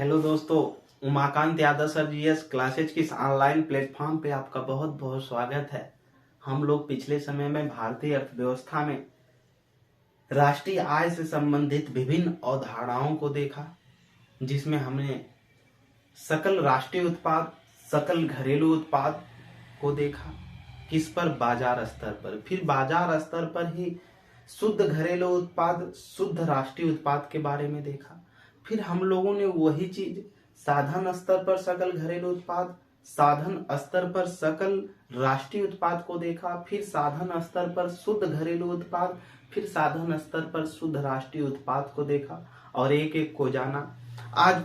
Hello दोस्तों, Umakant Yadav sir GS classes की इस ऑनलाइन प्लेटफॉर्म पे आपका बहुत बहुत स्वागत है। हम लोग पिछले समय में भारतीय अर्थव्यवस्था में राष्ट्रीय आय से संबंधित विभिन्न अवधारणाओं को देखा, जिसमें हमने सकल राष्ट्रीय उत्पाद, सकल घरेलू उत्पाद को देखा। किस पर? बाजार स्तर पर। फिर बाजार स्तर पर ही शुद्ध घरेलू उत्पाद, शुद्ध राष्ट्रीय उत्पाद के बारे में देखा। फिर हम लोगों ने वही चीज साधन स्तर पर सकल घरेलू उत्पाद, साधन स्तर पर सकल राष्ट्रीय उत्पाद को देखा। फिर साधन स्तर पर शुद्ध घरेलू उत्पाद, फिर साधन स्तर पर शुद्ध राष्ट्रीय उत्पाद को देखा और एक एक को जाना। आज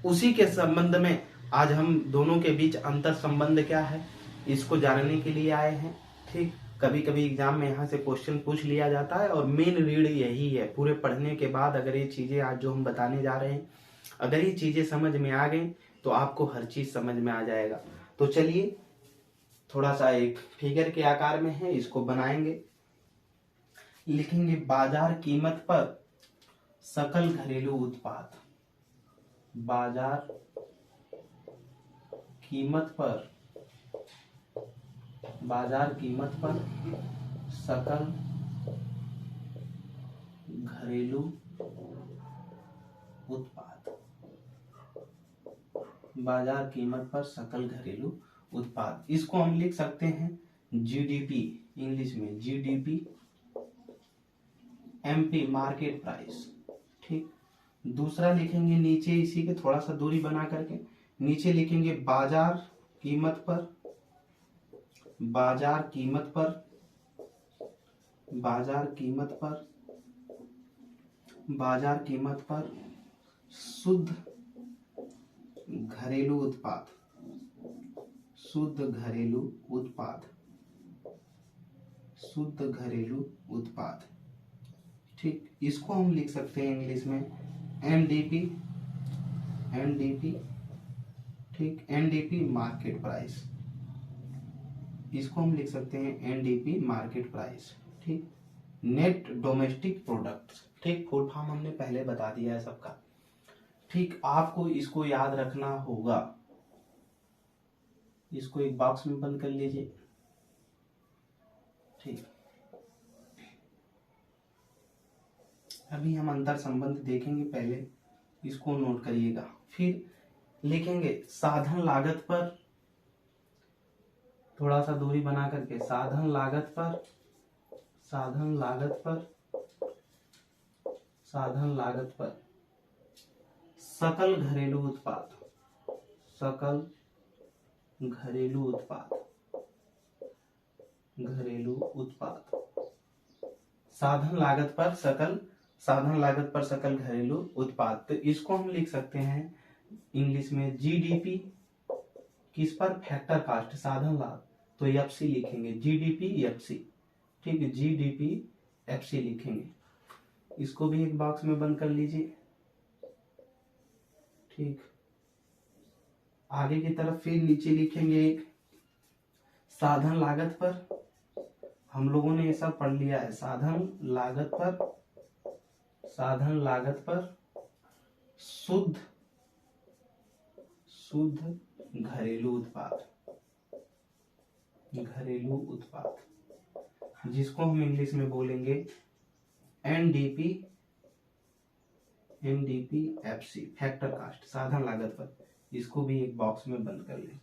उसी के संबंध में आज हम दोनों के बीच अंतर संबंध क्या है, इसको जानने के लिए आए हैं। ठीक, कभी कभी एग्जाम में यहाँ से क्वेश्चन पूछ लिया जाता है और मेन रीड यही है। पूरे पढ़ने के बाद अगर ये चीजें आज जो हम बताने जा रहे हैं, अगर ये चीजें समझ में आ गई तो आपको हर चीज समझ में आ जाएगा। तो चलिए, थोड़ा सा एक फिगर के आकार में है, इसको बनाएंगे। लिखेंगे बाजार कीमत पर सकल घरेलू उत्पाद, बाजार कीमत पर, बाजार कीमत पर सकल घरेलू उत्पाद, बाजार कीमत पर सकल घरेलू उत्पाद। इसको हम लिख सकते हैं जीडीपी, इंग्लिश में जीडीपी, एमपी मार्केट प्राइस। ठीक, दूसरा लिखेंगे नीचे इसी के थोड़ा सा दूरी बना करके नीचे लिखेंगे बाजार कीमत पर, बाजार कीमत पर, बाजार कीमत पर, बाजार कीमत पर शुद्ध घरेलू उत्पाद, शुद्ध घरेलू उत्पाद, शुद्ध घरेलू उत्पाद। ठीक, इसको हम लिख सकते हैं इंग्लिश में एनडीपी, एनडीपी। ठीक, एनडीपी मार्केट प्राइस, इसको हम लिख सकते हैं एनडीपी मार्केट प्राइस। ठीक, नेट डोमेस्टिक प्रोडक्ट्स। ठीक, फुल फॉर्म हमने पहले बता दिया है सबका। ठीक, आपको इसको याद रखना होगा। इसको एक बॉक्स में बंद कर लीजिए। ठीक, अभी हम अंतर संबंध देखेंगे, पहले इसको नोट करिएगा। फिर लिखेंगे साधन लागत पर, थोड़ा सा दूरी बना करके साधन लागत पर, साधन लागत पर, साधन लागत पर सकल घरेलू उत्पाद, सकल घरेलू उत्पाद, घरेलू उत्पाद। साधन लागत पर सकल, साधन लागत पर सकल घरेलू उत्पाद। तो इसको हम लिख सकते हैं इंग्लिश में जीडीपी, किस पर? फैक्टर कास्ट, साधन लाभ, तो एफसी लिखेंगे, जीडीपी एफसी। ठीक है, जीडीपी एफसी लिखेंगे। इसको भी एक बॉक्स में बंद कर लीजिए। ठीक, आगे की तरफ फिर नीचे लिखेंगे एक साधन लागत पर, हम लोगों ने ये सब पढ़ लिया है। साधन लागत पर, साधन लागत पर शुद्ध, शुद्ध घरेलू उत्पाद, घरेलू उत्पाद, जिसको हम इंग्लिश में बोलेंगे NDP, NDP FC, factor cost, साधन लागत पर। इसको भी एक बॉक्स में बंद कर लें।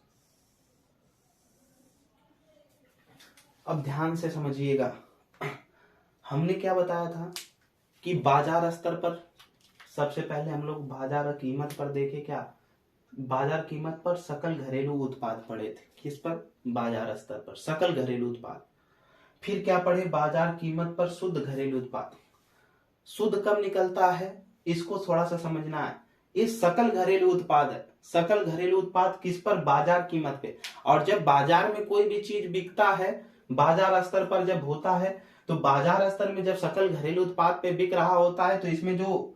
अब ध्यान से समझिएगा, हमने क्या बताया था कि बाजार स्तर पर सबसे पहले हम लोग बाजार कीमत पर देखे। क्या? बाजार कीमत पर सकल घरेलू उत्पाद पढ़े थे। किस पर? बाजार स्तर पर सकल घरेलू उत्पाद। फिर क्या पढ़े? बाजार कीमत पर शुद्ध घरेलू उत्पाद। शुद्ध कब निकलता है, इसको थोड़ा सा समझना है। इस सकल घरेलू उत्पाद है, सकल घरेलू उत्पाद किस पर? बाजार कीमत पे। और जब बाजार में कोई भी चीज बिकता है, बाजार स्तर पर जब होता है, तो बाजार स्तर में जब सकल घरेलू उत्पाद पे बिक रहा होता है, तो इसमें जो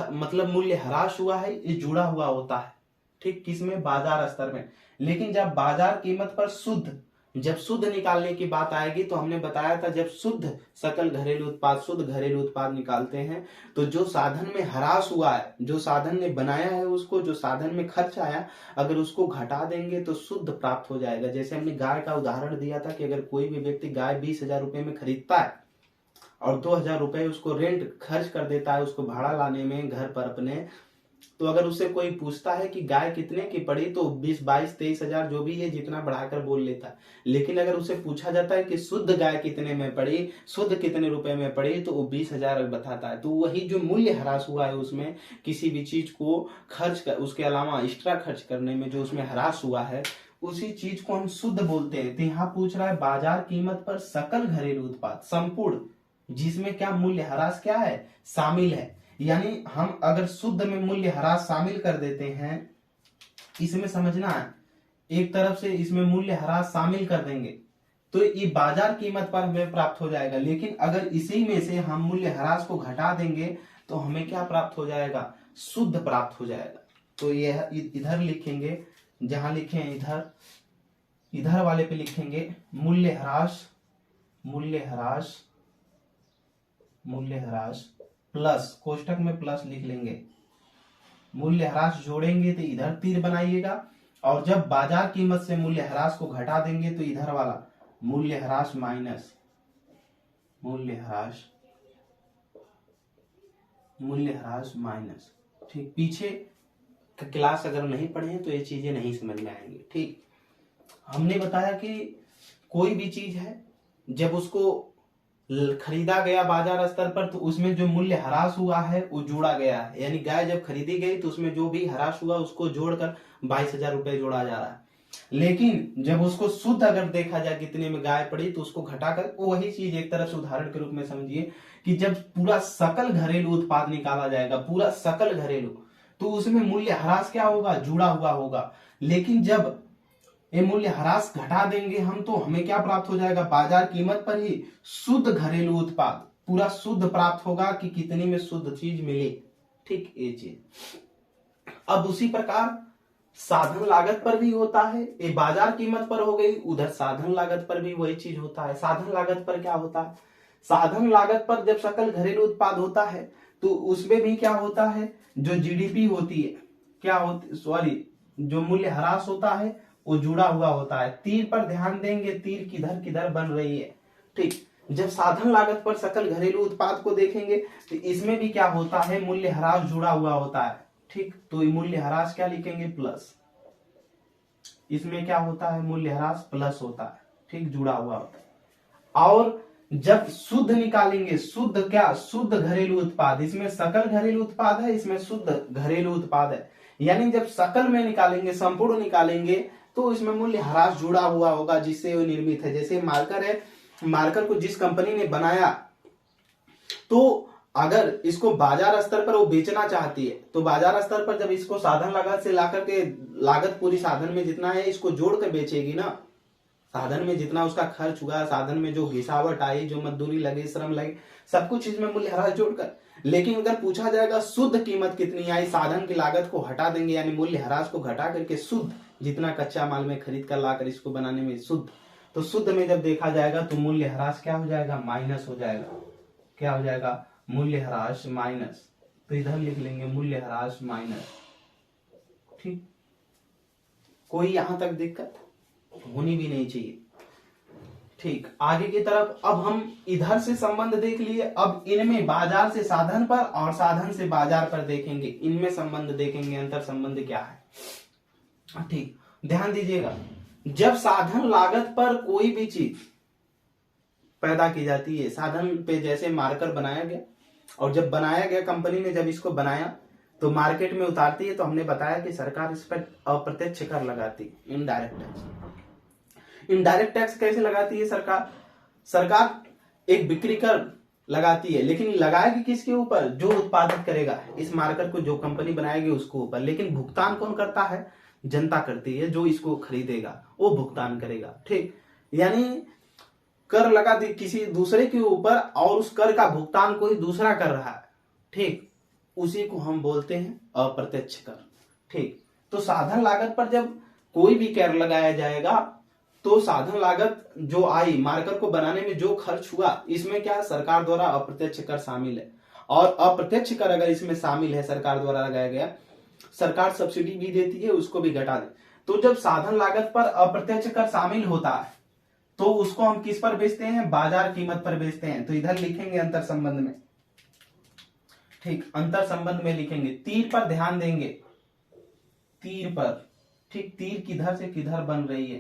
मतलब मूल्य ह्रास हुआ है, ये जुड़ा हुआ होता है। ठीक, किसमें? बाजार स्तर में। लेकिन जब बाजार कीमत पर शुद्ध जब शुद्ध निकालने की बात आएगी तो हमने बताया था जब शुद्ध सकल घरेलू उत्पाद, शुद्ध घरेलू उत्पाद निकालते हैं तो जो साधन में ह्रास हुआ है, जो साधन ने बनाया है उसको, जो साधन में खर्च आया, अगर उसको घटा देंगे तो शुद्ध प्राप्त हो जाएगा। जैसे हमने गाय का उदाहरण दिया था कि अगर कोई भी व्यक्ति गाय 20,000 रुपए में खरीदता है और 2,000 रुपए उसको रेंट खर्च कर देता है उसको भाड़ा लाने में घर पर अपने, तो अगर उससे कोई पूछता है कि गाय कितने की पड़ी तो 20, 22, 23,000 जो भी है जितना बढ़ाकर बोल लेता है। लेकिन अगर उससे पूछा जाता है कि शुद्ध गाय कितने में पड़ी, शुद्ध कितने रुपए में पड़ी, तो वो 20,000 बताता है। तो वही जो मूल्य ह्रास हुआ है उसमें किसी भी चीज को खर्च कर, उसके अलावा एक्स्ट्रा खर्च करने में जो उसमें ह्रास हुआ है उसी चीज को हम शुद्ध बोलते हैं। तो यहाँ पूछ रहा है बाजार कीमत पर सकल घरेलू उत्पाद संपूर्ण, जिसमें क्या मूल्य ह्रास क्या है, शामिल है। यानी हम अगर शुद्ध में मूल्य ह्रास शामिल कर देते हैं, इसमें समझना है, एक तरफ से इसमें मूल्य ह्रास शामिल कर देंगे तो ये बाजार कीमत पर हमें प्राप्त हो जाएगा। लेकिन अगर इसी में से हम मूल्य ह्रास को घटा देंगे तो हमें क्या प्राप्त हो जाएगा, शुद्ध प्राप्त हो जाएगा। तो यह इधर लिखेंगे, जहां लिखे इधर, इधर वाले पे लिखेंगे मूल्य ह्रास, मूल्य ह्रास, मूल्य ह्रास प्लस, कोष्टक में प्लस लिख लेंगे, मूल्य ह्रास जोड़ेंगे तो इधर तीर बनाइएगा, और जब बाजार कीमत से मूल्य ह्रास को घटा देंगे तो इधर वाला मूल्य ह्रास माइनस मूल्य ह्रास, मूल्य ह्रास माइनस। ठीक, पीछे क्लास अगर नहीं पढ़े हैं तो ये चीजें नहीं समझ में आएंगी। ठीक, हमने बताया कि कोई भी चीज है जब उसको खरीदा गया बाजार स्तर पर तो उसमें जो मूल्य ह्रास हुआ है वो जोड़ा गया है। यानी गाय जब खरीदी गई तो उसमें जो भी ह्रास हुआ उसको जोड़कर 22,000 रुपए जोड़ा जा रहा है। लेकिन जब उसको शुद्ध अगर देखा जाए कितने में गाय पड़ी तो उसको घटाकर, वही चीज एक तरह से उदाहरण के रूप में समझिए कि जब पूरा सकल घरेलू उत्पाद निकाला जाएगा, पूरा सकल घरेलू, तो उसमें मूल्य ह्रास क्या होगा, जुड़ा हुआ होगा। लेकिन जब ये मूल्य ह्रास घटा देंगे हम तो हमें क्या प्राप्त हो जाएगा, बाजार कीमत पर ही शुद्ध घरेलू उत्पाद पूरा शुद्ध प्राप्त होगा कि कितनी में शुद्ध चीज मिले। ठीक, ये चीज। अब उसी प्रकार साधन लागत पर भी होता है, ये बाजार कीमत पर हो गई, उधर साधन लागत पर भी वही चीज होता है। साधन लागत पर क्या होता है, साधन लागत पर जब सकल घरेलू उत्पाद होता है तो उसमें भी क्या होता है, जो जीडीपी होती है, क्या होती, सॉरी, जो मूल्य ह्रास होता है वो जुड़ा हुआ होता है। तीर पर ध्यान देंगे, तीर किधर किधर बन रही है। ठीक, जब साधन लागत पर सकल घरेलू उत्पाद को देखेंगे तो इसमें भी क्या होता है, मूल्य ह्रास जुड़ा हुआ होता है। ठीक, तो ये मूल्य ह्रास क्या लिखेंगे, प्लस, इसमें क्या होता है, मूल्य ह्रास प्लस होता है। ठीक, जुड़ा हुआ होता है। और जब शुद्ध निकालेंगे, शुद्ध क्या, शुद्ध घरेलू उत्पाद, इसमें सकल घरेलू उत्पाद है, इसमें शुद्ध घरेलू उत्पाद है। यानी जब सकल में निकालेंगे, संपूर्ण निकालेंगे तो इसमें मूल्य ह्रास जुड़ा हुआ होगा जिससे वो निर्मित है। जैसे मार्कर है, मार्कर को जिस कंपनी ने बनाया तो अगर इसको बाजार स्तर पर वो बेचना चाहती है तो बाजार स्तर पर जब इसको साधन लागत से लाकर के, लागत पूरी साधन में जितना है इसको जोड़ कर बेचेगी ना, साधन में जितना उसका खर्च हुआ, साधन में जो घिसावट आई, जो मजदूरी लगे, श्रम लगे, सब कुछ इसमें मूल्य ह्रास जोड़कर। लेकिन अगर पूछा जाएगा शुद्ध कीमत कितनी आई, साधन की लागत को हटा देंगे यानी मूल्य ह्रास को घटा करके शुद्ध जितना कच्चा माल में खरीद कर लाकर इसको बनाने में शुद्ध, तो शुद्ध में जब देखा जाएगा तो मूल्य ह्रास क्या हो जाएगा, माइनस हो जाएगा। क्या हो जाएगा, मूल्य ह्रास माइनस। तो इधर लिख लेंगे मूल्य ह्रास माइनस। ठीक, कोई यहां तक दिक्कत होनी भी नहीं चाहिए। ठीक, आगे की तरफ अब हम इधर से संबंध देख लिए, अब इनमें बाजार से साधन पर और साधन से बाजार पर देखेंगे, इनमें संबंध देखेंगे, अंतर संबंध क्या है। ठीक, ध्यान दीजिएगा, जब साधन लागत पर कोई भी चीज पैदा की जाती है, साधन पे जैसे मार्कर बनाया गया और जब बनाया गया कंपनी ने, जब इसको बनाया तो मार्केट में उतारती है तो हमने बताया कि सरकार इस पर अप्रत्यक्ष कर लगाती है, इनडायरेक्ट टैक्स। इनडायरेक्ट टैक्स कैसे लगाती है सरकार, सरकार एक बिक्री कर लगाती है, लेकिन लगाएगी किसके ऊपर, जो उत्पादक करेगा इस मार्कर को, जो कंपनी बनाएगी उसको ऊपर। लेकिन भुगतान कौन करता है, जनता करती है, जो इसको खरीदेगा वो भुगतान करेगा। ठीक, यानी कर लगा दी किसी दूसरे के ऊपर और उस कर का भुगतान कोई दूसरा कर रहा है। ठीक, उसी को हम बोलते हैं अप्रत्यक्ष कर। ठीक, तो साधन लागत पर जब कोई भी कर लगाया जाएगा तो साधन लागत जो आई, मार्कर को बनाने में जो खर्च हुआ, इसमें क्या सरकार द्वारा अप्रत्यक्ष कर शामिल है। और अप्रत्यक्ष कर अगर इसमें शामिल है, सरकार द्वारा लगाया गया, सरकार सब्सिडी भी देती है, उसको भी घटा दे। तो जब साधन लागत पर अप्रत्यक्ष कर शामिल होता है तो उसको हम किस पर बेचते हैं, बाजार कीमत पर बेचते हैं। तो इधर लिखेंगे अंतर संबंध में, ठीक, अंतर संबंध में लिखेंगे, तीर पर ध्यान देंगे, तीर पर, ठीक, तीर किधर से किधर बन रही है,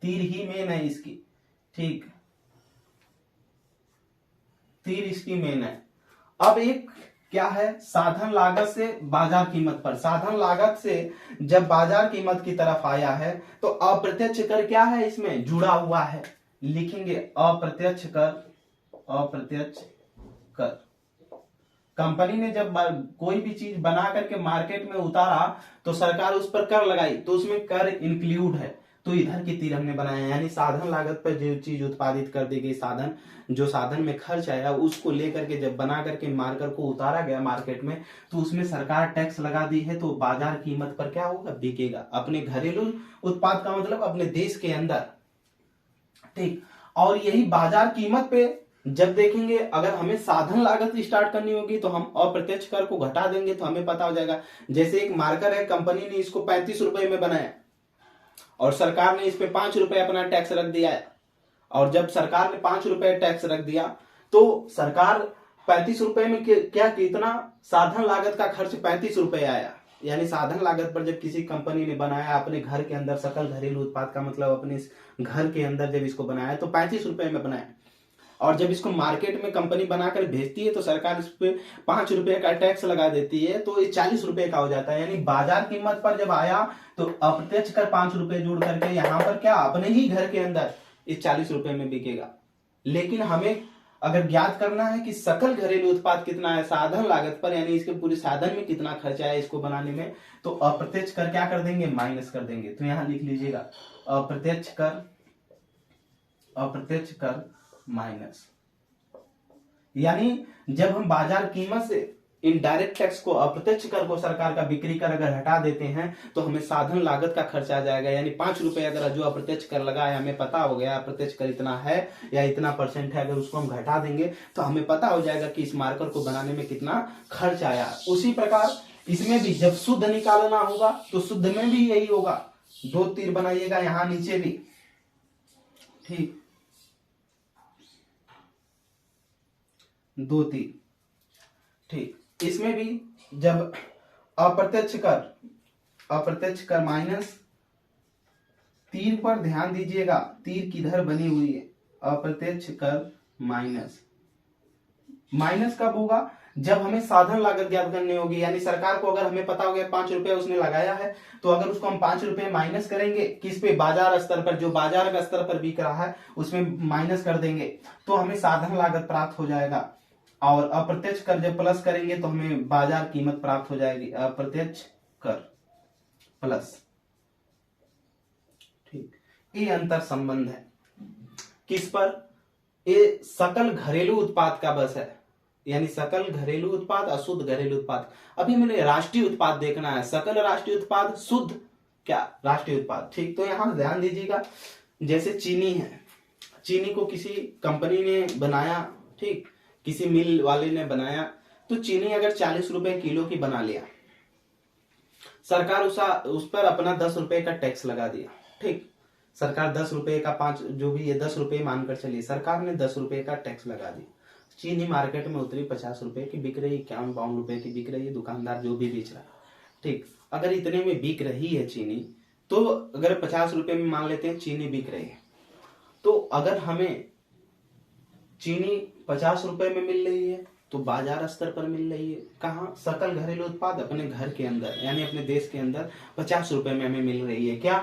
तीर ही मेन है इसकी, ठीक, तीर इसकी मेन है। अब एक क्या है, साधन लागत से बाजार कीमत पर, साधन लागत से जब बाजार कीमत की तरफ आया है तो अप्रत्यक्ष कर क्या है, इसमें जुड़ा हुआ है, लिखेंगे अप्रत्यक्ष कर, अप्रत्यक्ष कर। कंपनी ने जब कोई भी चीज बना करके मार्केट में उतारा तो सरकार उस पर कर लगाई, तो उसमें कर इंक्लूड है, तो इधर की तीर हमने बनाया, यानी साधन लागत पर जो चीज उत्पादित कर दी गई, साधन जो साधन में खर्च आया उसको लेकर के जब बना करके मार्कर को उतारा गया मार्केट में, तो उसमें सरकार टैक्स लगा दी है, तो बाजार कीमत पर क्या होगा, बिकेगा। अपने घरेलू उत्पाद का मतलब अपने देश के अंदर, ठीक। और यही बाजार कीमत पे जब देखेंगे, अगर हमें साधन लागत स्टार्ट करनी होगी तो हम अप्रत्यक्ष कर को घटा देंगे, तो हमें पता हो जाएगा। जैसे एक मार्कर है, कंपनी ने इसको 35 रुपए में बनाया और सरकार ने इस पे 5 रुपए अपना टैक्स रख दिया है, और जब सरकार ने 5 रुपए टैक्स रख दिया तो सरकार 35 रुपए में क्या कितना साधन लागत का खर्च 35 रुपए आया, यानी साधन लागत पर जब किसी कंपनी ने बनाया अपने घर के अंदर, सकल घरेलू उत्पाद का मतलब अपने घर के अंदर जब इसको बनाया तो 35 रुपए में बनाया, और जब इसको मार्केट में कंपनी बनाकर भेजती है तो सरकार इस पे 5 रुपए का टैक्स लगा देती है, तो ये 40 रुपए का हो जाता है। यानी बाजार कीमत पर जब आया तो अप्रत्यक्ष कर 5 रुपए जोड़ करके यहाँ पर क्या अपने ही घर के अंदर इस 40 रुपए में बिकेगा। लेकिन हमें अगर ज्ञात करना है कि सकल घरेलू उत्पाद कितना है साधन लागत पर, यानी इसके पूरे साधन में कितना खर्चा है इसको बनाने में, तो अप्रत्यक्ष कर क्या कर देंगे, माइनस कर देंगे। तो यहां लिख लीजिएगा अप्रत्यक्ष कर, अप्रत्यक्ष कर माइनस, यानी जब हम बाजार कीमत से इनडायरेक्ट टैक्स को, अप्रत्यक्ष कर को, सरकार का बिक्री कर अगर हटा देते हैं तो हमें साधन लागत का खर्चा आ जाएगा। यानी 5 रुपए अगर जो अप्रत्यक्ष कर लगा है, हमें पता हो गया अप्रत्यक्ष कर इतना है या इतना % है, अगर उसको हम घटा देंगे तो हमें पता हो जाएगा कि इस मार्कर को बनाने में कितना खर्च आया। उसी प्रकार इसमें भी जब शुद्ध निकालना होगा तो शुद्ध में भी यही होगा, 2 तीर बनाइएगा यहां नीचे भी, ठीक, 2 तीर, ठीक। इसमें भी जब अप्रत्यक्ष कर माइनस, तीर पर ध्यान दीजिएगा, तीर किधर बनी हुई है, अप्रत्यक्ष कर माइनस, माइनस कब होगा, जब हमें साधन लागत ज्ञात करनी होगी। यानी सरकार को अगर हमें पता हो गया 5 रुपए उसने लगाया है, तो अगर उसको हम 5 रुपए माइनस करेंगे किस पे, बाजार स्तर पर, जो बाजार के स्तर पर बिक रहा है उसमें माइनस कर देंगे तो हमें साधन लागत प्राप्त हो जाएगा। और अप्रत्यक्ष कर जब प्लस करेंगे तो हमें बाजार कीमत प्राप्त हो जाएगी, अप्रत्यक्ष कर प्लस, ठीक। ये अंतर संबंध है किस पर, ये सकल घरेलू उत्पाद का बस है, यानी सकल घरेलू उत्पाद, अशुद्ध घरेलू उत्पाद। अभी मैंने राष्ट्रीय उत्पाद देखना है, सकल राष्ट्रीय उत्पाद, शुद्ध क्या राष्ट्रीय उत्पाद, ठीक। तो यहां ध्यान दीजिएगा, जैसे चीनी है, चीनी को किसी कंपनी ने बनाया, ठीक, किसी मिल वाले ने बनाया, तो चीनी अगर 40 रुपए किलो की बना लिया, सरकार उस पर अपना 10 रुपए का टैक्स लगा दिया, ठीक। सरकार 10 रुपए का 5 जो भी है 10 रुपए मानकर चलिए, सरकार ने 10 रुपए का टैक्स लगा दिया, चीनी मार्केट में उतरी 50 रुपए की बिक रही, 51-52 रुपए की बिक रही है, दुकानदार जो भी बेच रहा है, ठीक। अगर इतने में बिक रही है चीनी, तो अगर 50 रुपए में मान लेते हैं चीनी बिक रही है, तो अगर हमें चीनी 50 रुपए में मिल रही है तो बाजार स्तर पर मिल रही है, कहाँ, सकल घरेलू उत्पाद अपने घर के अंदर, यानी अपने देश के अंदर 50 रुपए में हमें मिल रही है, क्या,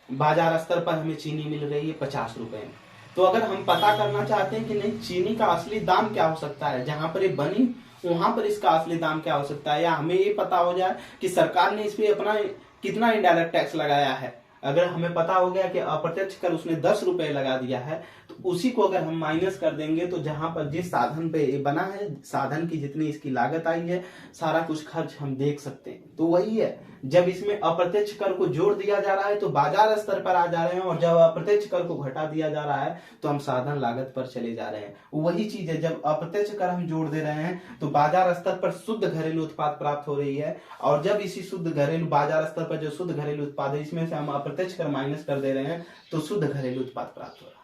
बाजार स्तर पर हमें चीनी मिल रही है 50 रुपए में। तो अगर हम पता करना चाहते हैं कि नहीं चीनी का असली दाम क्या हो सकता है, जहां पर ये बनी वहां पर इसका असली दाम क्या हो सकता है, या हमें ये पता हो जाए कि सरकार ने इस पे अपना कितना इनडायरेक्ट टैक्स लगाया है, अगर हमें पता हो गया कि अप्रत्यक्ष कर उसने 10 रुपए लगा दिया है, तो उसी को अगर हम माइनस कर देंगे तो जहां पर जिस साधन पे ये बना है, साधन की जितनी इसकी लागत आई है, सारा कुछ खर्च हम देख सकते हैं। तो वही है जब इसमें अप्रत्यक्ष कर को जोड़ दिया जा रहा है तो बाजार स्तर पर आ जा रहे हैं, और जब अप्रत्यक्ष कर को घटा दिया जा रहा है तो हम साधन लागत पर चले जा रहे हैं। वही चीज है, जब अप्रत्यक्ष कर हम जोड़ दे रहे हैं तो बाजार स्तर पर शुद्ध घरेलू उत्पाद प्राप्त हो रही है, और जब इसी शुद्ध घरेलू बाजार स्तर पर जो शुद्ध घरेलू उत्पाद है इसमें से हम अप्रत्यक्ष कर माइनस कर दे रहे हैं तो शुद्ध घरेलू उत्पाद प्राप्त हो रहा है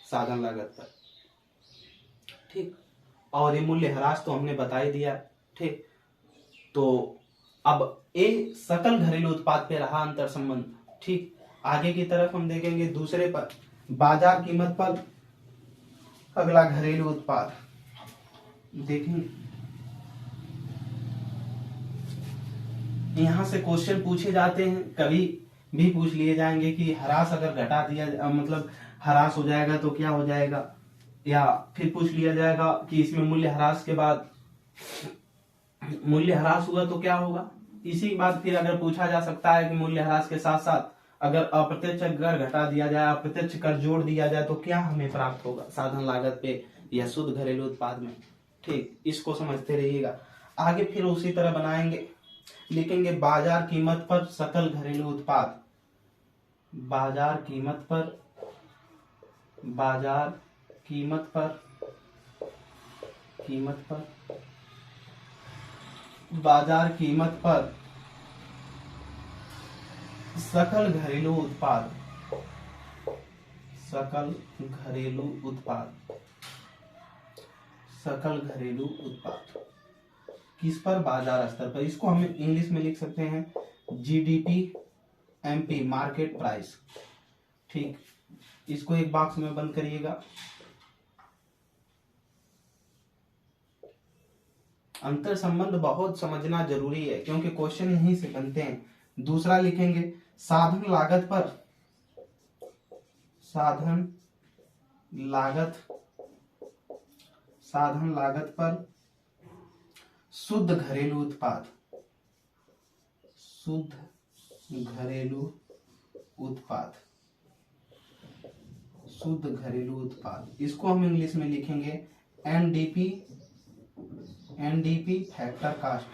साधन लागत पर। ठीक, और ये मूल्य ह्रास तो हमने बता ही दिया। ठीक, तो अब ये सकल घरेलू उत्पाद पे रहा अंतर संबंध। ठीक, आगे की तरफ हम देखेंगे दूसरे पर, बाजार कीमत पर अगला घरेलू उत्पाद देखेंगे। यहां से क्वेश्चन पूछे जाते हैं, कभी भी पूछ लिए जाएंगे कि ह्रास अगर घटा दिया मतलब ह्रास हो जाएगा तो क्या हो जाएगा, या फिर पूछ लिया जाएगा कि इसमें मूल्य ह्रास के बाद मूल्य ह्रास हुआ तो क्या होगा। इसी बात फिर अगर पूछा जा सकता है कि मूल्य ह्रास के साथ साथ अगर अप्रत्यक्ष कर घटा दिया जाए, अप्रत्यक्ष कर जोड़ दिया जाए तो क्या हमें प्राप्त होगा साधन लागत पे या शुद्ध घरेलू उत्पाद में। ठीक, इसको समझते रहिएगा। आगे फिर उसी तरह बनाएंगे, लिखेंगे बाजार कीमत पर सकल घरेलू उत्पाद, बाजार कीमत पर बाजार कीमत पर बाजार कीमत पर सकल घरेलू उत्पाद, सकल घरेलू उत्पाद, सकल घरेलू उत्पाद किस पर, बाजार स्तर पर। इसको हम इंग्लिश में लिख सकते हैं जीडीपी एमपी, मार्केट प्राइस। ठीक, इसको एक बॉक्स में बंद करिएगा। अंतर संबंध बहुत समझना जरूरी है क्योंकि क्वेश्चन यहीं से बनते हैं। दूसरा लिखेंगे साधन लागत पर, साधन लागत पर शुद्ध घरेलू उत्पाद, शुद्ध घरेलू उत्पाद, शुद्ध घरेलू उत्पाद। इसको हम इंग्लिश में लिखेंगे एनडीपी फैक्टर कास्ट,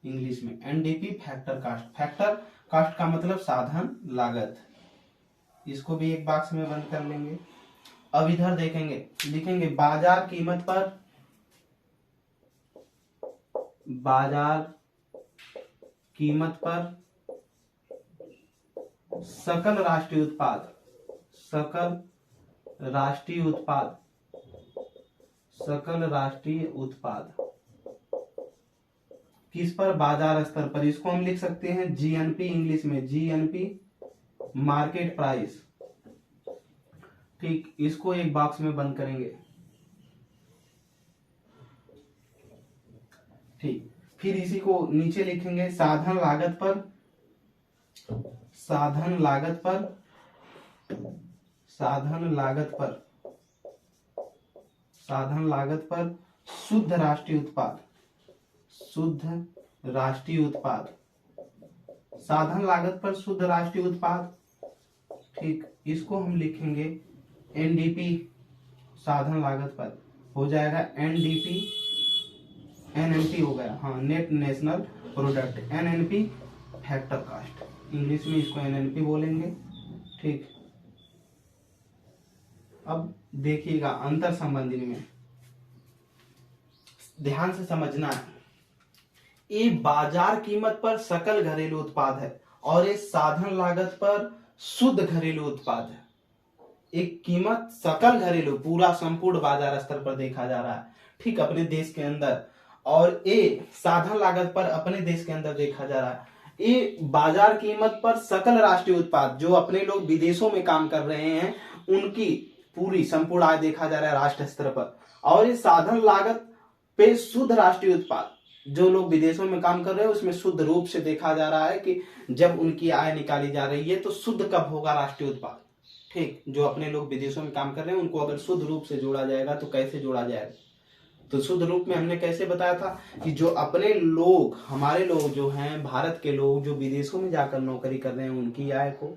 इंग्लिश में NDP factor cost. Factor cost का मतलब साधन लागत। इसको भी एक बॉक्स में बंद कर लेंगे। अब इधर देखेंगे, लिखेंगे बाजार कीमत पर, बाजार कीमत पर सकल राष्ट्रीय उत्पाद, सकल राष्ट्रीय उत्पाद, सकल राष्ट्रीय उत्पाद किस पर, बाजार स्तर पर। इसको हम लिख सकते हैं जीएनपी, इंग्लिश में जीएनपी, मार्केट प्राइस। ठीक, इसको एक बॉक्स में बंद करेंगे। ठीक, फिर इसी को नीचे लिखेंगे साधन लागत पर, साधन लागत पर, साधन लागत पर, साधन लागत पर शुद्ध राष्ट्रीय उत्पाद, शुद्ध राष्ट्रीय उत्पाद, साधन लागत पर शुद्ध राष्ट्रीय उत्पाद। ठीक, इसको हम लिखेंगे एनडीपी, साधन लागत पर हो जाएगा एनडीपी, एनएनपी हो गया, हाँ, net national product, NNP factor cost, English में इसको एनएनपी बोलेंगे। ठीक, अब देखिएगा अंतर संबंधी में ध्यान से समझना है। ये बाजार कीमत पर सकल घरेलू उत्पाद है और ये साधन लागत पर शुद्ध घरेलू उत्पाद है। एक कीमत सकल घरेलू पूरा संपूर्ण बाजार स्तर पर देखा जा रहा है, ठीक, अपने देश के अंदर, और ये साधन लागत पर अपने देश के अंदर देखा जा रहा है। ये बाजार कीमत पर सकल राष्ट्रीय उत्पाद जो अपने लोग विदेशों में काम कर रहे हैं उनकी पूरी संपूर्ण आय देखा जा रहा है राष्ट्र स्तर पर, और ये साधन लागत पे शुद्ध राष्ट्रीय उत्पाद जो लोग विदेशों में काम कर रहे हैं उसमें शुद्ध रूप से देखा जा रहा है कि जब उनकी आय निकाली जा रही है तो शुद्ध कब होगा राष्ट्रीय उत्पाद। ठीक, जो अपने लोग विदेशों में काम कर रहे हैं उनको अगर शुद्ध रूप से जोड़ा जाएगा तो कैसे जोड़ा जाएगा, तो शुद्ध रूप में हमने कैसे बताया था कि जो अपने लोग, हमारे लोग जो हैं, भारत के लोग जो विदेशों में जाकर नौकरी कर रहे हैं उनकी आय को,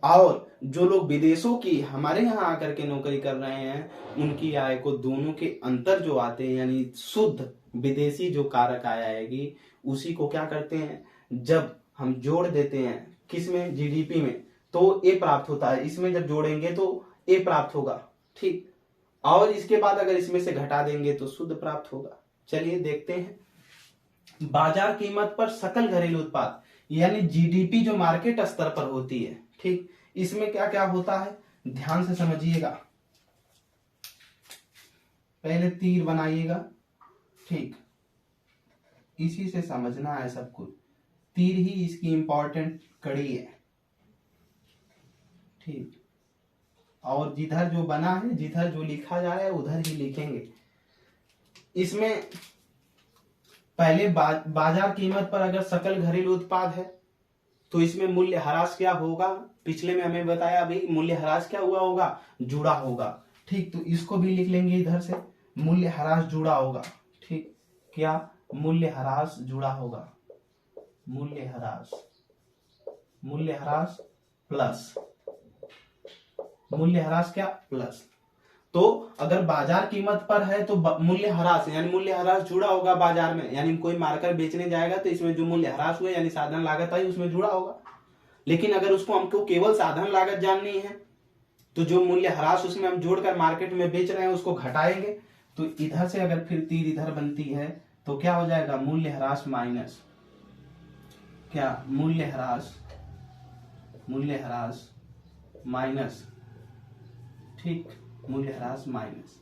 और जो लोग विदेशों की हमारे यहाँ आकर के नौकरी कर रहे हैं उनकी आय को, दोनों के अंतर जो आते हैं यानी शुद्ध विदेशी जो कारक आय आएगी उसी को क्या करते हैं, जब हम जोड़ देते हैं किस में, जीडीपी में, तो ए प्राप्त होता है। इसमें जब जोड़ेंगे तो ए प्राप्त होगा, ठीक। और इसके बाद अगर इसमें से घटा देंगे तो शुद्ध प्राप्त होगा। चलिए देखते हैं। बाजार कीमत पर सकल घरेलू उत्पाद यानी जीडीपी जो मार्केट स्तर पर होती है, ठीक, इसमें क्या क्या होता है ध्यान से समझिएगा। पहले तीर बनाइएगा, ठीक, इसी से समझना है सब कुछ। तीर ही इसकी इंपॉर्टेंट कड़ी है, ठीक। और जिधर जो बना है, जिधर जो लिखा जा रहा है उधर ही लिखेंगे। इसमें पहले बाजार कीमत पर अगर सकल घरेलू उत्पाद है तो इसमें मूल्य ह्रास क्या होगा, पिछले में हमें बताया अभी मूल्य ह्रास क्या हुआ होगा, जुड़ा होगा, ठीक। तो इसको भी लिख लेंगे इधर से, मूल्य ह्रास जुड़ा होगा, ठीक। क्या मूल्य ह्रास जुड़ा होगा, मूल्य ह्रास, मूल्य ह्रास प्लस, मूल्य ह्रास क्या प्लस। तो अगर बाजार कीमत पर है तो मूल्य ह्रास यानी मूल्य ह्रास जुड़ा होगा बाजार में, यानी कोई मार्कर बेचने जाएगा तो इसमें जो मूल्य ह्रास हुआ यानी साधन लागत आई उसमें जुड़ा होगा। लेकिन अगर उसको हमको केवल साधन लागत जाननी है तो जो मूल्य ह्रास उसमें हम जोड़कर मार्केट में बेच रहे हैं उसको घटाएंगे। तो इधर से अगर फिर तीर इधर बनती है तो क्या हो जाएगा, मूल्य ह्रास माइनस क्या, मूल्य ह्रास, मूल्य ह्रास माइनस, ठीक, मूल्य ह्रास माइनस,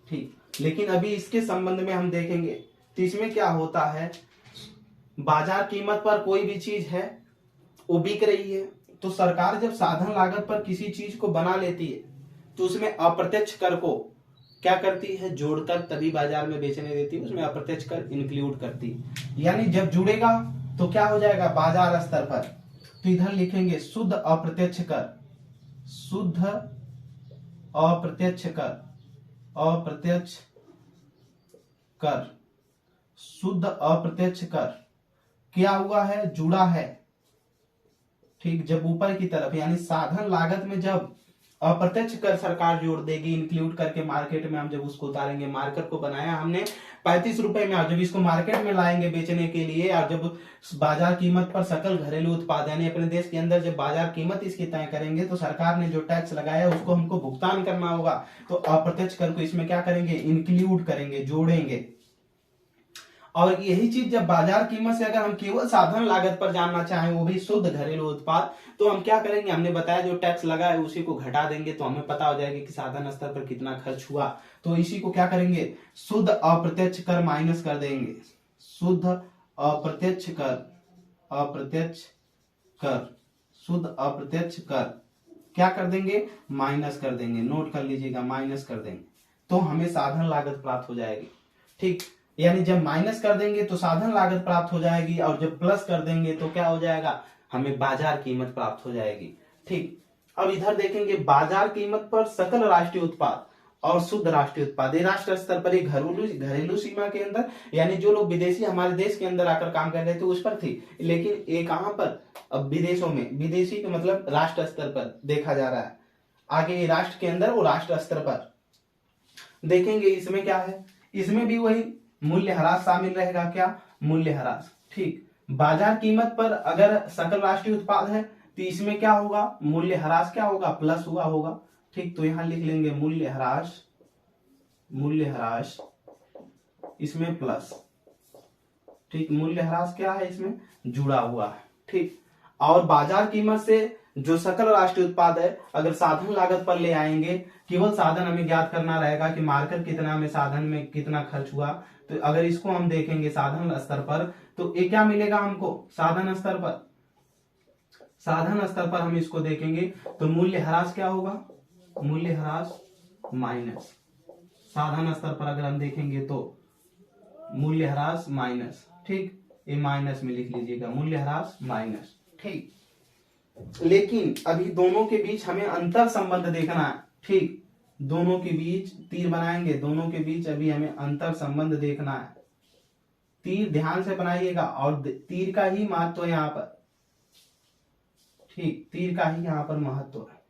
ठीक। लेकिन अभी इसके संबंध में हम देखेंगे तो इसमें क्या होता है, बाजार कीमत पर कोई भी चीज है वो बिक रही है तो सरकार जब साधन लागत पर किसी चीज को बना लेती है तो उसमें अप्रत्यक्ष कर को क्या करती है, जोड़कर तभी बाजार में बेचने देती है, उसमें अप्रत्यक्ष कर इंक्लूड करती है। यानी जब जुड़ेगा तो क्या हो जाएगा बाजार स्तर पर, तो इधर लिखेंगे शुद्ध अप्रत्यक्ष कर, शुद्ध अप्रत्यक्ष कर, अप्रत्यक्ष कर, शुद्ध अप्रत्यक्ष कर क्या हुआ है, जुड़ा है, ठीक। जब ऊपर की तरफ यानी साधन लागत में जब अप्रत्यक्ष कर सरकार जोड़ देगी इंक्लूड करके मार्केट में, हम जब उसको उतारेंगे, मार्कर को बनाया हमने 35 रुपए में, और जब इसको मार्केट में लाएंगे बेचने के लिए, और जब बाजार कीमत पर सकल घरेलू उत्पाद यानी अपने देश के अंदर जब बाजार कीमत इसकी तय करेंगे तो सरकार ने जो टैक्स लगाया उसको हमको भुगतान करना होगा। तो अप्रत्यक्ष कर को इसमें क्या करेंगे, इंक्लूड करेंगे, जोड़ेंगे। और यही चीज जब बाजार कीमत से अगर हम केवल साधन लागत पर जानना चाहें वो भी शुद्ध घरेलू उत्पाद, तो हम क्या करेंगे, हमने बताया जो टैक्स लगा है उसी को घटा देंगे तो हमें पता हो जाएगा कि साधन स्तर पर कितना खर्च हुआ। तो इसी को क्या करेंगे, शुद्ध अप्रत्यक्ष कर माइनस कर देंगे, शुद्ध अप्रत्यक्ष कर, अप्रत्यक्ष कर, शुद्ध अप्रत्यक्ष कर क्या कर देंगे, माइनस कर देंगे, नोट कर लीजिएगा, माइनस कर देंगे तो हमें साधन लागत प्राप्त हो जाएगी, ठीक। यानी जब माइनस कर देंगे तो साधन लागत प्राप्त हो जाएगी और जब प्लस कर देंगे तो क्या हो जाएगा, हमें बाजार कीमत प्राप्त हो जाएगी, ठीक। अब इधर देखेंगे बाजार कीमत पर सकल राष्ट्रीय उत्पाद और शुद्ध राष्ट्रीय उत्पाद, ये राष्ट्र स्तर पर घरेलू सीमा के अंदर, यानी जो लोग विदेशी हमारे देश के अंदर आकर काम कर रहे थे उस पर थी, लेकिन ये कहां पर, अब विदेशों में, विदेशी का मतलब राष्ट्र स्तर पर देखा जा रहा है। आगे ये राष्ट्र के अंदर वो राष्ट्र स्तर पर देखेंगे। इसमें क्या है, इसमें भी वही मूल्य ह्रास शामिल रहेगा, क्या, मूल्य ह्रास, ठीक। बाजार कीमत पर अगर सकल राष्ट्रीय उत्पाद है तो इसमें क्या होगा, मूल्य ह्रास क्या होगा, प्लस हुआ होगा, ठीक। तो यहां लिख लेंगे मूल्य ह्रास, मूल्य ह्रास इसमें प्लस, ठीक। मूल्य ह्रास क्या है, इसमें जुड़ा हुआ है, ठीक। और बाजार कीमत से जो सकल राष्ट्रीय उत्पाद है अगर साधन लागत पर ले आएंगे, केवल साधन हमें ज्ञात करना रहेगा कि मार्कर कितना में, साधन में कितना खर्च हुआ। तो अगर इसको हम देखेंगे साधन स्तर पर तो ये क्या मिलेगा हमको, साधन स्तर पर, साधन स्तर पर हम इसको देखेंगे तो मूल्य ह्रास क्या होगा, मूल्य ह्रास माइनस, साधन स्तर पर अगर हम देखेंगे तो मूल्य ह्रास माइनस, ठीक। ये माइनस में लिख लीजिएगा, मूल्य ह्रास माइनस, ठीक। लेकिन अभी दोनों के बीच हमें अंतर संबंध देखना है, ठीक। दोनों के बीच तीर बनाएंगे, दोनों के बीच अभी हमें अंतर संबंध देखना है। तीर ध्यान से बनाइएगा और तीर का ही महत्व है यहाँ पर, ठीक। तीर का ही यहाँ पर महत्व है,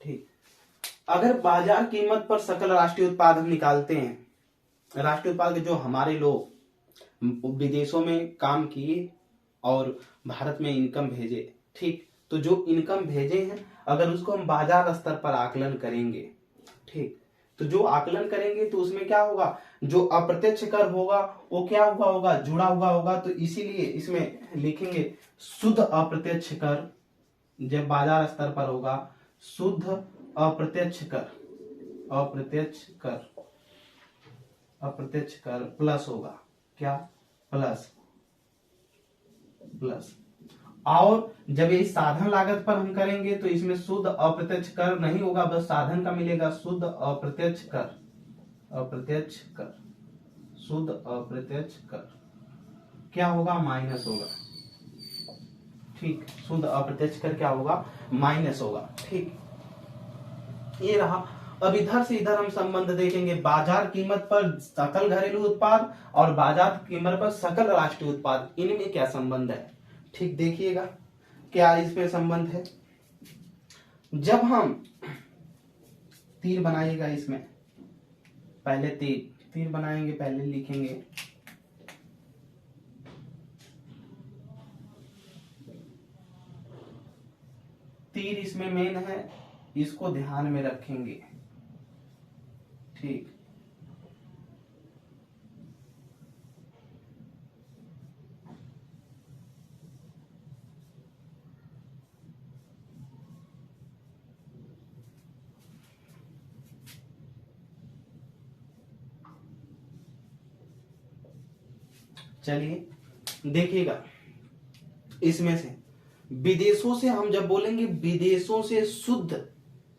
ठीक। अगर बाजार कीमत पर सकल राष्ट्रीय उत्पाद हम निकालते हैं, राष्ट्रीय उत्पाद के जो हमारे लोग विदेशों में काम किए और भारत में इनकम भेजे, ठीक। तो जो इनकम भेजे हैं अगर उसको हम बाजार स्तर पर आकलन करेंगे, ठीक, तो जो आकलन करेंगे तो उसमें क्या होगा, जो अप्रत्यक्ष कर होगा वो क्या हुआ होगा, जुड़ा हुआ होगा। तो इसीलिए इसमें लिखेंगे शुद्ध अप्रत्यक्ष कर, जब बाजार स्तर पर होगा शुद्ध अप्रत्यक्ष कर, अप्रत्यक्ष कर, अप्रत्यक्ष कर प्लस होगा, क्या, प्लस, प्लस। और जब ये साधन लागत पर हम करेंगे तो इसमें शुद्ध अप्रत्यक्ष कर नहीं होगा, बस साधन का मिलेगा शुद्ध अप्रत्यक्ष कर, अप्रत्यक्ष कर, शुद्ध अप्रत्यक्ष कर क्या होगा, माइनस होगा, ठीक। शुद्ध अप्रत्यक्ष कर क्या होगा, माइनस होगा, ठीक। ये रहा। अब इधर से इधर हम संबंध देखेंगे, बाजार कीमत पर सकल घरेलू उत्पाद और बाजार कीमत पर सकल राष्ट्रीय उत्पाद, इनमें क्या संबंध है, ठीक। देखिएगा क्या इसमें संबंध है। जब हम तीर बनाइएगा, इसमें पहले तीर बनाएंगे, पहले लिखेंगे तीर, इसमें मेन है, इसको ध्यान में रखेंगे, ठीक। चलिए देखिएगा, इसमें से विदेशों से हम जब बोलेंगे विदेशों से शुद्ध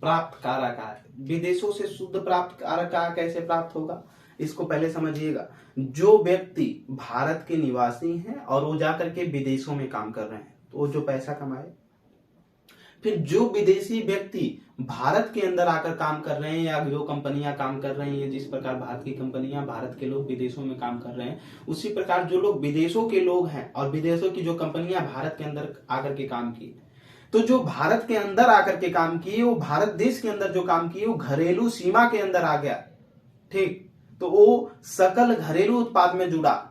प्राप्त कारक आय, विदेशों से शुद्ध प्राप्त कारक आय कैसे प्राप्त होगा, इसको पहले समझिएगा। जो व्यक्ति भारत के निवासी हैं और वो जाकर के विदेशों में काम कर रहे हैं तो वो जो पैसा कमाए, फिर जो विदेशी व्यक्ति भारत के अंदर आकर काम कर रहे हैं या जो कंपनियां काम कर रही हैं, जिस प्रकार भारत की कंपनियां, भारत के लोग विदेशों में काम कर रहे हैं, उसी प्रकार जो लोग विदेशों के लोग हैं और विदेशों की जो कंपनियां भारत के अंदर आकर के काम की, तो जो भारत के अंदर आकर के काम किए, वो भारत देश के अंदर जो काम किए वो घरेलू सीमा के अंदर आ गया, ठीक। तो वो सकल घरेलू उत्पाद में जुड़ा,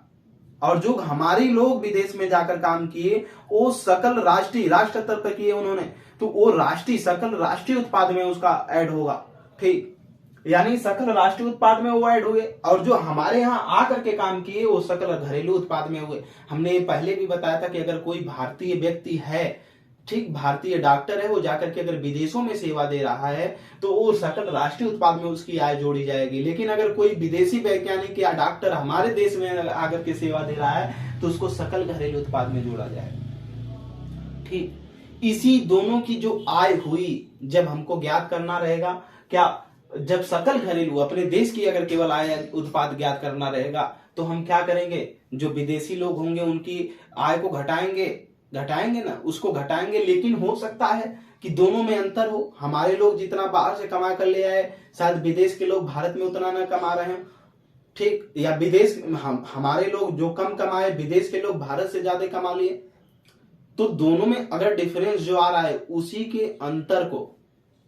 और जो हमारे लोग विदेश में जाकर काम किए वो सकल राष्ट्रीय, राष्ट्र स्तर पर किए उन्होंने, तो वो राष्ट्रीय, सकल राष्ट्रीय उत्पाद में उसका ऐड होगा, ठीक। यानी सकल राष्ट्रीय उत्पाद में वो ऐड हुए, और जो हमारे यहाँ आकर के काम किए वो सकल घरेलू उत्पाद में हुए। हमने ये पहले भी बताया था कि अगर कोई भारतीय व्यक्ति है, ठीक, भारतीय डॉक्टर है, वो जाकर के अगर विदेशों में सेवा दे रहा है तो वो सकल राष्ट्रीय उत्पाद में उसकी आय जोड़ी जाएगी। लेकिन अगर कोई विदेशी वैज्ञानिक या डॉक्टर हमारे देश में आकर के सेवा दे रहा है तो उसको सकल घरेलू उत्पाद में जोड़ा जाएगा, ठीक। इसी दोनों की जो आय हुई जब हमको ज्ञात करना रहेगा, क्या, जब सकल घरेलू अपने देश की अगर केवल आय उत्पाद ज्ञात करना रहेगा तो हम क्या करेंगे, जो विदेशी लोग होंगे उनकी आय को घटाएंगे ना, उसको घटाएंगे। लेकिन हो सकता है कि दोनों में अंतर हो, हमारे लोग जितना बाहर से कमा कर ले आए शायद विदेश के लोग भारत में उतना ना कमा रहे हैं, ठीक, या विदेश हमारे लोग जो कम कमाए विदेश के लोग भारत से ज्यादा कमा लिए। तो दोनों में अगर डिफरेंस जो आ रहा है उसी के अंतर को,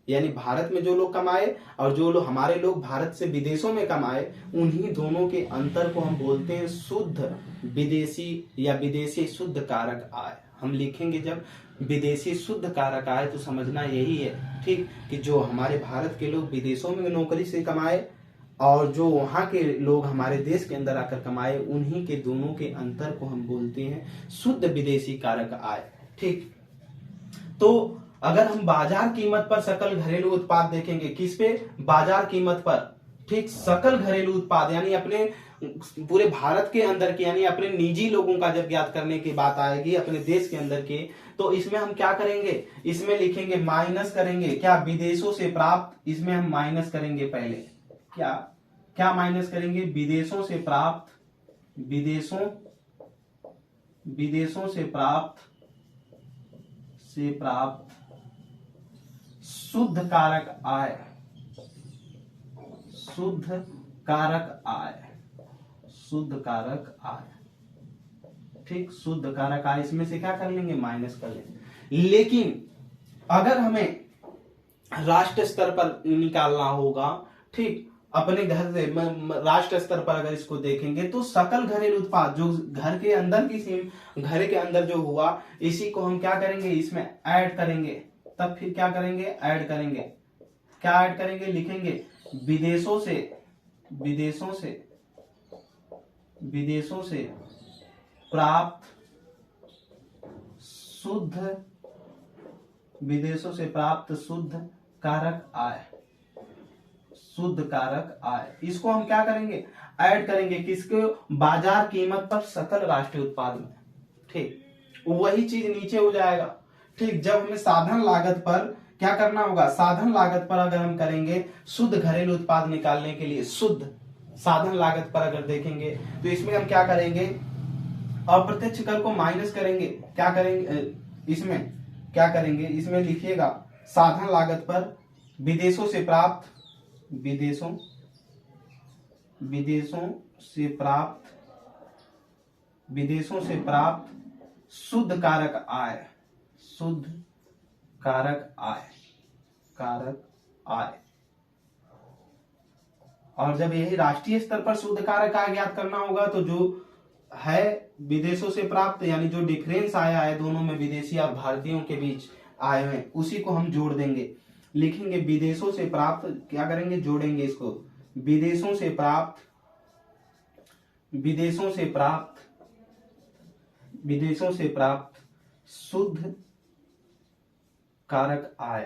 यानी भारत में जो लोग कमाए और जो लोग हमारे लोग भारत से विदेशों में कमाए, उन्हीं दोनों के अंतर को हम बोलते हैं शुद्ध विदेशी या विदेशी शुद्ध कारक आय। हम लिखेंगे जब विदेशी शुद्ध कारक आय तो समझना यही है, ठीक, कि जो हमारे भारत के लोग विदेशों में नौकरी से कमाए और जो वहां के लोग हमारे देश के अंदर आकर कमाए, उन्हीं के दोनों के अंतर को हम बोलते हैं शुद्ध विदेशी कारक आय, ठीक। तो अगर हम बाजार कीमत पर सकल घरेलू उत्पाद देखेंगे, किस पे, बाजार कीमत पर, ठीक, सकल घरेलू उत्पाद यानी अपने पूरे भारत के अंदर के, यानी अपने निजी लोगों का जब ज्ञात करने की बात आएगी अपने देश के अंदर के, तो इसमें हम क्या करेंगे, इसमें लिखेंगे माइनस करेंगे, क्या, विदेशों से प्राप्त, इसमें हम माइनस करेंगे पहले, क्या क्या माइनस करेंगे, विदेशों से प्राप्त, विदेशों से प्राप्त शुद्ध कारक आय, शुद्ध कारक आय, शुद्ध कारक आय, ठीक, शुद्ध कारक आय, इसमें से क्या कर लेंगे, माइनस कर लेंगे। लेकिन अगर हमें राष्ट्र स्तर पर निकालना होगा, ठीक, अपने घर से राष्ट्र स्तर पर अगर इसको देखेंगे तो सकल घरेलू उत्पाद जो घर के अंदर घर के अंदर जो हुआ, इसी को हम क्या करेंगे, इसमें ऐड करेंगे। तब फिर क्या करेंगे, ऐड करेंगे। क्या ऐड करेंगे, लिखेंगे विदेशों से प्राप्त शुद्ध कारक आय, इसको हम क्या करेंगे, ऐड करेंगे किसके, बाजार कीमत पर सकल राष्ट्रीय उत्पाद में। ठीक, वही चीज नीचे हो जाएगा। ठीक, जब हमें साधन लागत पर क्या करना होगा, साधन लागत पर अगर हम करेंगे शुद्ध घरेलू उत्पाद निकालने के लिए, शुद्ध साधन लागत पर अगर देखेंगे तो इसमें हम क्या करेंगे, अप्रत्यक्ष कर को माइनस करेंगे। क्या करेंगे, इसमें क्या करेंगे, इसमें लिखिएगा साधन लागत पर विदेशों से प्राप्त शुद्ध कारक आय। और जब यही राष्ट्रीय स्तर पर शुद्ध कारक आय ज्ञात करना होगा तो जो है विदेशों से प्राप्त, यानी जो डिफरेंस आया है दोनों में, विदेशी और भारतीयों के बीच आए हैं, उसी को हम जोड़ देंगे। लिखेंगे विदेशों से प्राप्त, क्या करेंगे, जोड़ेंगे इसको, विदेशों से प्राप्त शुद्ध कारक आय।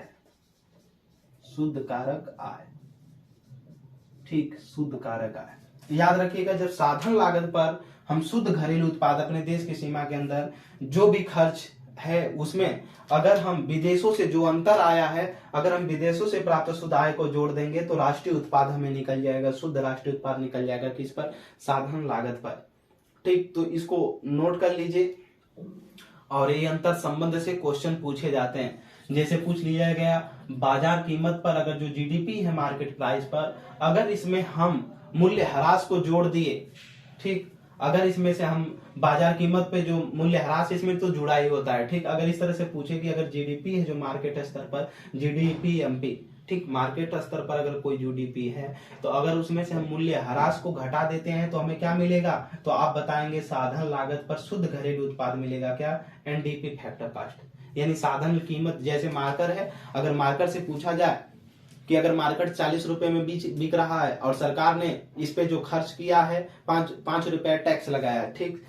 ठीक, शुद्ध कारक आय। याद रखिएगा, जब साधन लागत पर हम शुद्ध घरेलू उत्पाद अपने देश की सीमा के अंदर जो भी खर्च है उसमें अगर हम विदेशों से जो अंतर आया है, अगर हम विदेशों से प्राप्त शुद्ध आय को जोड़ देंगे तो राष्ट्रीय उत्पाद हमें निकल जाएगा, शुद्ध राष्ट्रीय उत्पाद निकल जाएगा। किस पर, साधन लागत पर। ठीक, तो इसको नोट कर लीजिए। और ये अंतर संबंध से क्वेश्चन पूछे जाते हैं। जैसे पूछ लिया गया बाजार कीमत पर अगर जो जीडीपी है मार्केट प्राइस पर, अगर इसमें हम मूल्य ह्रास को जोड़ दिए, ठीक, अगर इसमें से हम बाजार कीमत पे जो मूल्य ह्रास, इसमें तो जुड़ा ही होता है। ठीक, अगर इस तरह से पूछे कि अगर जीडीपी है जो मार्केट स्तर पर, जीडीपी एमपी, ठीक, मार्केट स्तर पर अगर कोई जीडीपी है तो अगर उसमें से हम मूल्य ह्रास को घटा देते हैं तो हमें क्या मिलेगा, तो आप बताएंगे साधन लागत पर शुद्ध घरेलू उत्पाद मिलेगा। क्या, एनडीपी फैक्टर कॉस्ट, यानी साधन कीमत। जैसे मार्कर है, अगर मार्कर से पूछा जाए कि अगर मार्केट 40 रुपए में बिक रहा है और सरकार ने इस पे जो खर्च किया है 5 रुपए टैक्स लगाया है, ठीक,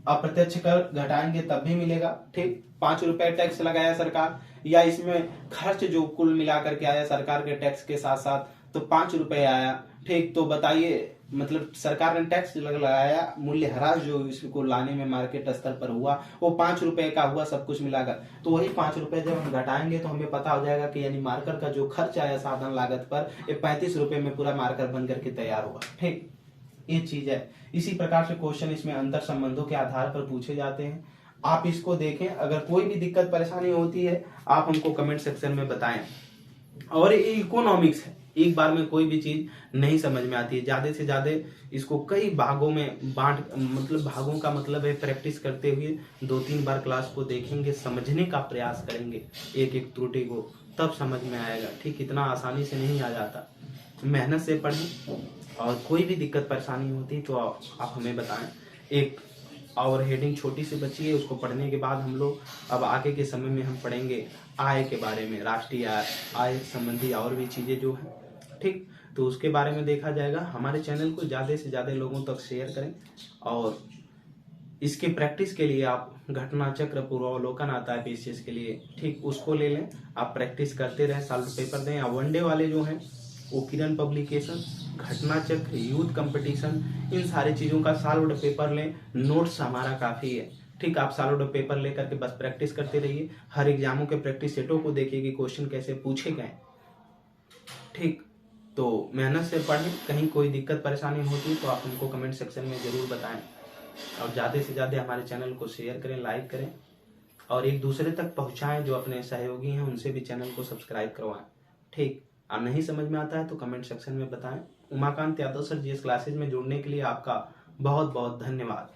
अप्रत्यक्ष कर घटाएंगे तब भी मिलेगा। ठीक, 5 रुपए टैक्स लगाया सरकार, या इसमें खर्च जो कुल मिलाकर के आया सरकार के टैक्स के साथ साथ तो 5 रुपए आया। ठीक, तो बताइए, मतलब सरकार ने टैक्स लगाया, मूल्य ह्रास जो इसको लाने में मार्केट स्तर पर हुआ वो 5 रुपए का हुआ, सब कुछ मिलाकर। तो वही 5 रुपए जब हम घटाएंगे तो हमें पता हो जाएगा कि यानी मार्कर का जो खर्च आया साधन लागत पर, ये 35 रुपए में पूरा मार्कर बन करके तैयार हुआ। ठीक, ये चीज है। इसी प्रकार से क्वेश्चन इसमें अंतर संबंधों के आधार पर पूछे जाते हैं। आप इसको देखें, अगर कोई भी दिक्कत परेशानी होती है आप हमको कमेंट सेक्शन में बताएं। और ये इकोनॉमिक्स है, एक बार में कोई भी चीज नहीं समझ में आती है, ज्यादा से ज्यादा इसको कई भागों में बांट, मतलब भागों का मतलब है प्रैक्टिस करते हुए 2-3 बार क्लास को देखेंगे, समझने का प्रयास करेंगे एक एक त्रुटि को, तब समझ में आएगा। ठीक, इतना आसानी से नहीं आ जाता, मेहनत से पढ़ें। और कोई भी दिक्कत परेशानी होती तो आप हमें बताएं। एक और हेडिंग छोटी सी बची है, उसको पढ़ने के बाद हम लोग अब आगे के समय में हम पढ़ेंगे आय के बारे में, राष्ट्रीय आय संबंधी और भी चीजें जो है। ठीक, तो उसके बारे में देखा जाएगा। हमारे चैनल को ज्यादा से ज्यादा लोगों तक शेयर करें और इसके प्रैक्टिस के लिए आप घटना चक्र पूर्वावलोकन आता है पीसीएस के लिए, ठीक, उसको ले लें, आप प्रैक्टिस करते रहे, सॉल्व पेपर दें। वनडे वाले जो हैं वो किरण पब्लिकेशन, घटना चक्र, यूथ कंपटीशन, इन सारी चीजों का सॉल्व पेपर लें, नोट्स हमारा काफी है। ठीक, आप सॉल्व पेपर लेकर के बस प्रैक्टिस करते रहिए। हर एग्जामों के प्रैक्टिस सेटों को देखिए कि क्वेश्चन कैसे पूछे गए। ठीक, तो मेहनत से पढ़ें। कहीं कोई दिक्कत परेशानी होती तो आप हमको कमेंट सेक्शन में जरूर बताएं और ज़्यादा से ज़्यादा हमारे चैनल को शेयर करें, लाइक करें और एक दूसरे तक पहुंचाएं। जो अपने सहयोगी हैं उनसे भी चैनल को सब्सक्राइब करवाएं। ठीक, और नहीं समझ में आता है तो कमेंट सेक्शन में बताएं। Umakant Yadav sir GS classes में जुड़ने के लिए आपका बहुत बहुत धन्यवाद।